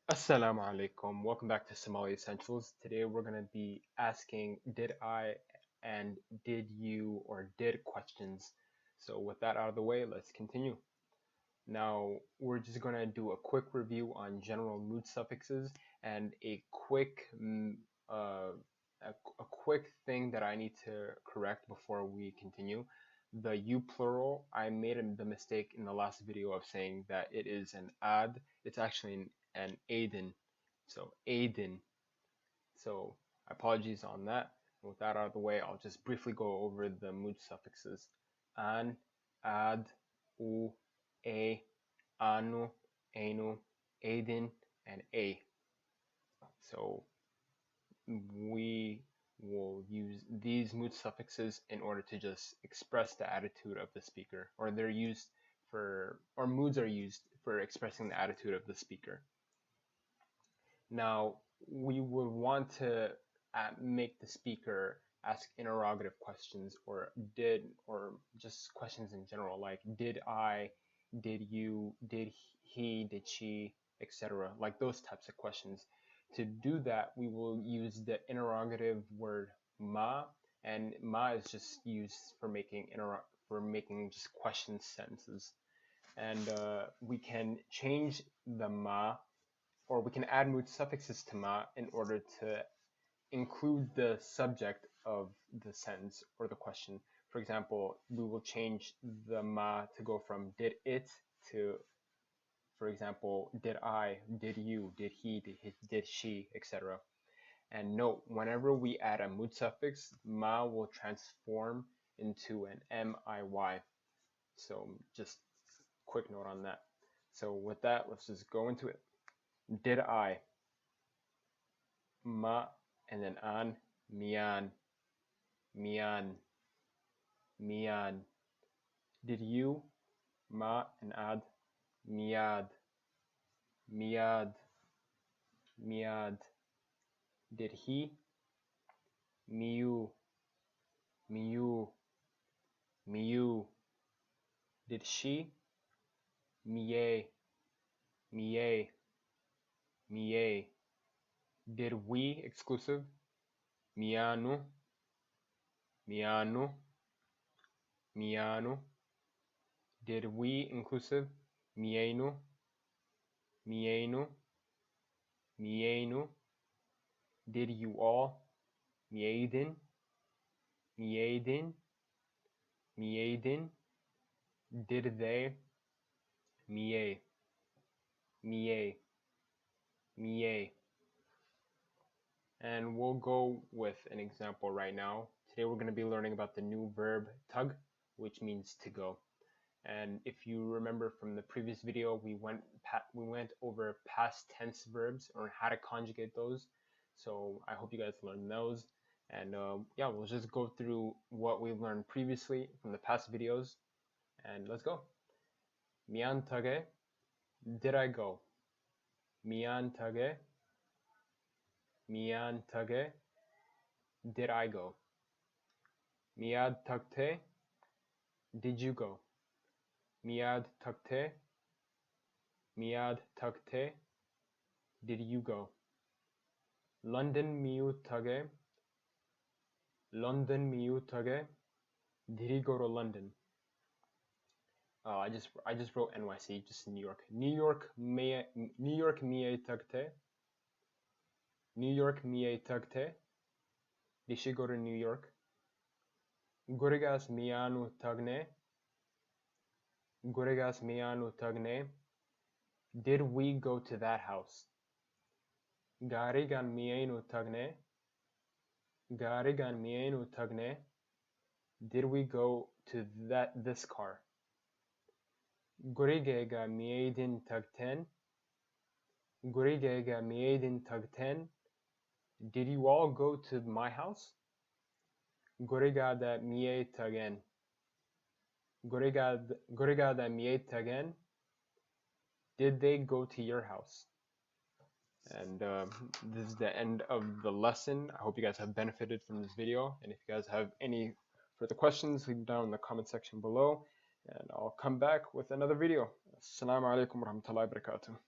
Assalamu alaikum. Welcome back to Somali Essentials. Today we're going to be asking did I and did you or did questions. So with that out of the way, let's continue. Now we're just going to do a quick review on general mood suffixes and a quick quick thing that I need to correct before we continue. The you plural, I made the mistake in the last video of saying that it is an ad. It's actually an Aiden. So Aiden. So apologies on that. With that out of the way, I'll just briefly go over the mood suffixes. An, ad, u, a, anu, anu, Aiden, and a. So we will use these mood suffixes in order to just express the attitude of the speaker, or they're used for, or moods are used for expressing the attitude of the speaker. Now, we would want to make the speaker ask interrogative questions, or just questions in general, like did I, did you, did he, did she, etc. Like those types of questions. To do that, we will use the interrogative word ma, and ma is just used for making just question sentences. And we can change the ma, or we can add mood suffixes to ma in order to include the subject of the sentence or the question. For example, we will change the ma to go from did it to, for example, did I, did you, did he, did she, etc. And note, whenever we add a mood suffix, ma will transform into an MIY. So just quick note on that. So with that, let's just go into it. Did I, ma, and then an, mian, mian, mian. Did you, ma, and ad, miad, miad, miad. Did he, miu, miu, miu. Did she, mie, mie, mie. Did we, exclusive, mianu, mianu, mianu. Did we, inclusive, mienu, mienu, mienu. Did you all, miedin, miedin, miedin. Did they, mie, mie, mie. And we'll go with an example right now. Today we're going to be learning about the new verb tug, which means to go. And if you remember from the previous video, we went over past tense verbs or how to conjugate those. So I hope you guys learned those. And yeah, we'll just go through what we've learned previously from the past videos. And let's go. Mian tage, did I go? Mian tage, mian tage, did I go? Miad tagte, did you go? Miad tagte, miad tagte, did you go? London miu tage, London miu tage, did he go to London? I just wrote NYC, just New York. New York mie tagte, New York mie tagte, did she go to New York? Gurigas mianu tagne, Gurigas mianu tagne, did we go to that house? Garigan mienu tagne, Garigan mienu tagne, did we go to this car? Gurigega miedin tagten, Gurigega miedin tagten, did you all go to my house? Gurigada mie tagen, Gurigada mie tagen, did they go to your house? And this is the end of the lesson. I hope you guys have benefited from this video. And if you guys have any further questions, leave them down in the comment section below. And I'll come back with another video. Assalamu alaikum warahmatullahi wabarakatuh.